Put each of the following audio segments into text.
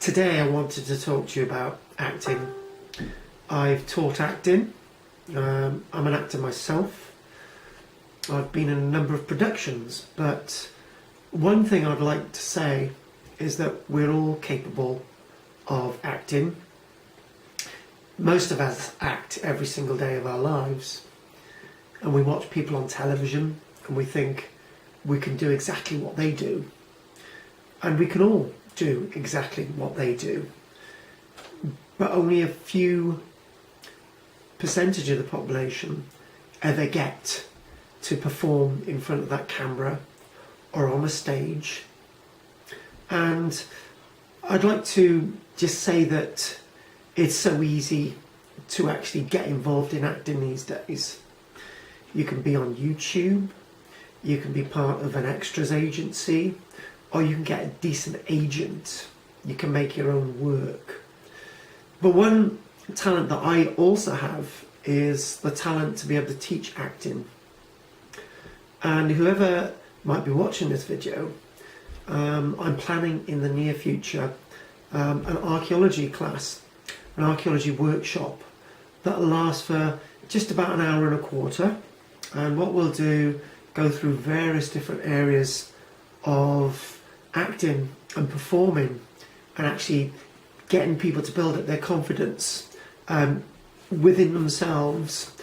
Today I wanted to talk to you about acting. I've taught acting. I'm an actor myself. I've been in a number of productions, but one thing I'd like to say is that we're all capable of acting. Most of us act every single day of our lives, and we watch people on television and we think we can do exactly what they do, and we can all do exactly what they do, but only a few percentage of the population ever get to perform in front of that camera or on a stage. And I'd like to just say that it's so easy to actually get involved in acting these days. You can be on YouTube, you can be part of an extras agency, or you can get a decent agent. You can make your own work. But one talent that I also have is the talent to be able to teach acting. And whoever might be watching this video, I'm planning in the near future an archaeology class, an archaeology workshop that will last for just about an hour and a quarter. And what we'll do, go through various different areas of acting and performing and actually getting people to build up their confidence within themselves,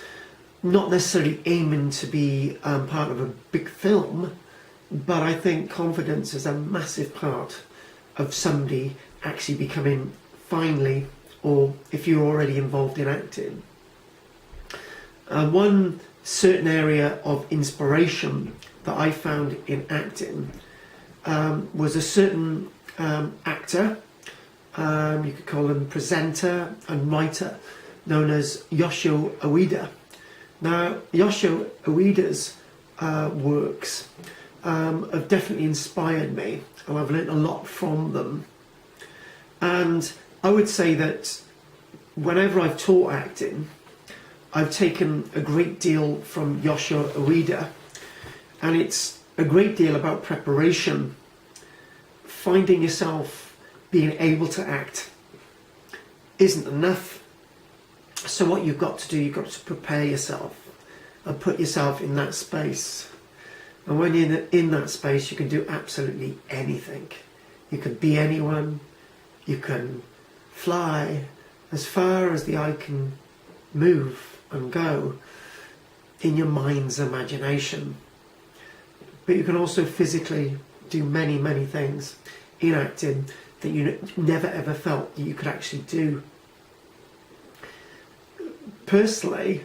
not necessarily aiming to be part of a big film, but I think confidence is a massive part of somebody actually becoming finally, or if you're already involved in acting. One certain area of inspiration that I found in acting was a certain actor, you could call him presenter and writer, known as Yoshio Ueda. Now, Yoshio Ueda's works have definitely inspired me, and I've learnt a lot from them. And I would say that whenever I've taught acting, I've taken a great deal from Yoshio Ueda, and it's a great deal about preparation, finding yourself being able to act isn't enough. So what you've got to do, you've got to prepare yourself and put yourself in that space. And when you're in that space, you can do absolutely anything. You can be anyone. You can fly as far as the eye can move and go in your mind's imagination. But you can also physically do many, many things in acting that you never ever felt that you could actually do. Personally,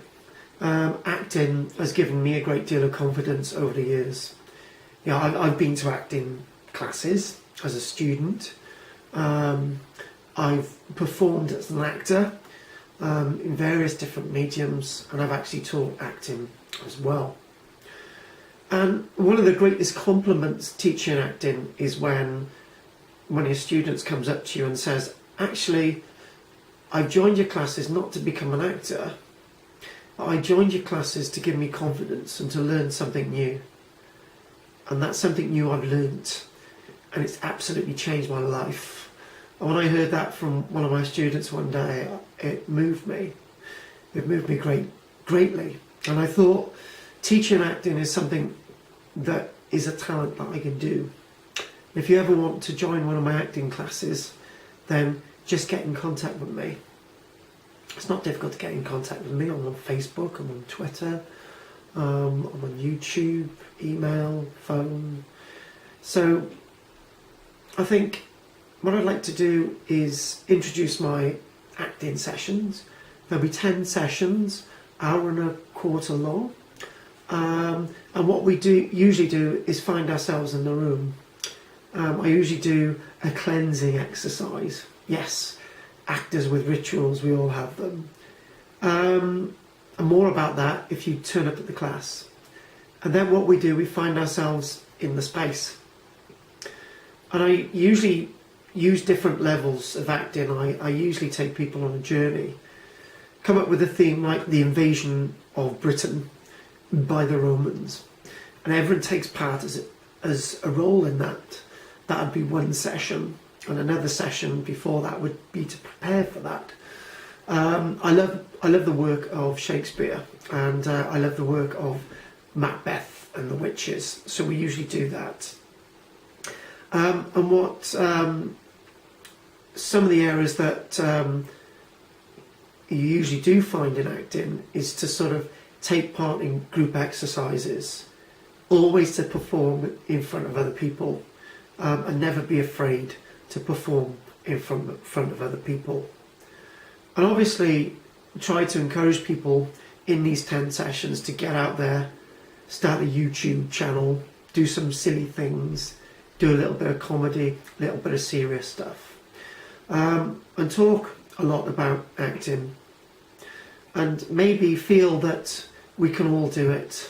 acting has given me a great deal of confidence over the years. You know, I've been to acting classes as a student. I've performed as an actor in various different mediums, and I've actually taught acting as well. And one of the greatest compliments teaching acting is when one of your students comes up to you and says, actually, I've joined your classes not to become an actor, but I joined your classes to give me confidence and to learn something new. And that's something new I've learnt, and it's absolutely changed my life. And when I heard that from one of my students one day, it moved me. It moved me greatly. And I thought teaching acting is something that is a talent that I can do. If you ever want to join one of my acting classes, then just get in contact with me. It's not difficult to get in contact with me. I'm on Facebook, I'm on Twitter, I'm on YouTube, email, phone. So I think what I'd like to do is introduce my acting sessions. There'll be 10 sessions, hour and a quarter long. And what we usually do is find ourselves in the room. I usually do a cleansing exercise. Yes, actors with rituals, we all have them. And more about that if you turn up at the class. And then what we do, we find ourselves in the space. And I usually use different levels of acting. I usually take people on a journey, come up with a theme like the invasion of Britain by the Romans, and everyone takes part as a role in that. That would be one session. and another session before that would be to prepare for that. I love the work of Shakespeare, and I love the work of Macbeth and the witches. So we usually do that. And what some of the areas that you usually do find in acting is to sort of take part in group exercises, always to perform in front of other people, and never be afraid to perform in front of other people. And obviously try to encourage people in these 10 sessions to get out there, start a YouTube channel, do some silly things, do a little bit of comedy, a little bit of serious stuff, and talk a lot about acting, and maybe feel that we can all do it.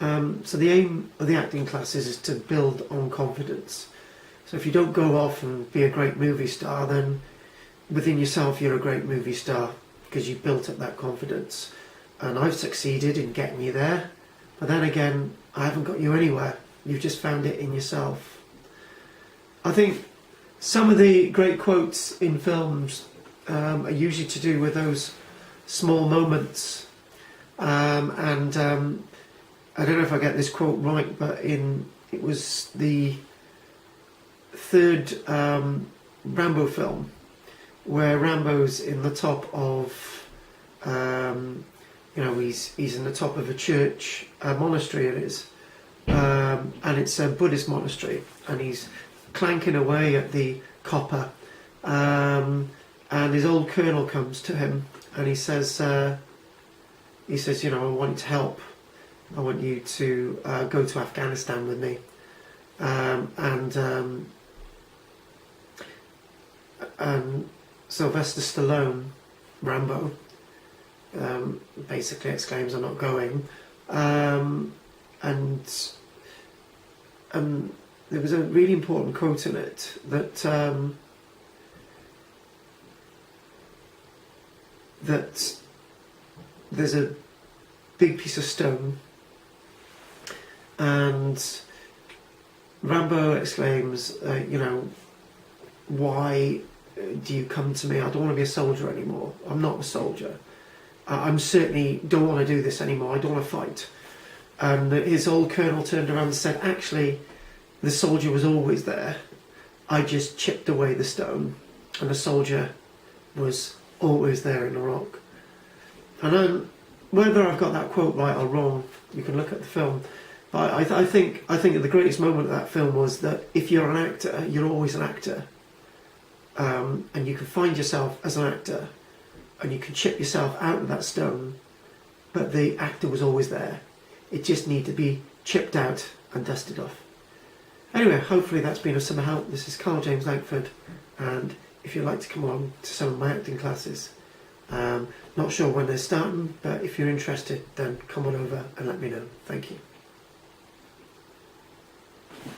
So the aim of the acting classes is to build on confidence. So if you don't go off and be a great movie star, then within yourself you're a great movie star because you built up that confidence. And I've succeeded in getting you there, but then again, I haven't got you anywhere. You've just found it in yourself. I think some of the great quotes in films are usually to do with those small moments. I don't know if I get this quote right, but it was the third Rambo film, where Rambo's in the top of, he's in the top of a church, a monastery it is, and it's a Buddhist monastery, and he's clanking away at the copper, and his old colonel comes to him, and he says, I want to help. I want you to go to Afghanistan with me, and Sylvester Stallone, Rambo, basically exclaims, "I'm not going," and there was a really important quote in it that that there's a big piece of stone, and Rambo exclaims, "Why do you come to me? I don't want to be a soldier anymore. I'm not a soldier. I'm certainly don't want to do this anymore. I don't want to fight." And his old colonel turned around and said, "Actually, the soldier was always there. I just chipped away the stone, and the soldier was always there in the rock." And whether I've got that quote right or wrong, you can look at the film. But I think the greatest moment of that film was that if you're an actor, you're always an actor. And you can find yourself as an actor, and you can chip yourself out of that stone, but the actor was always there. It just needed to be chipped out and dusted off. Anyway, hopefully that's been of some help. This is Karl-James Langford, and if you'd like to come on to some of my acting classes, not sure when they're starting, but if you're interested, then come on over and let me know. Thank you.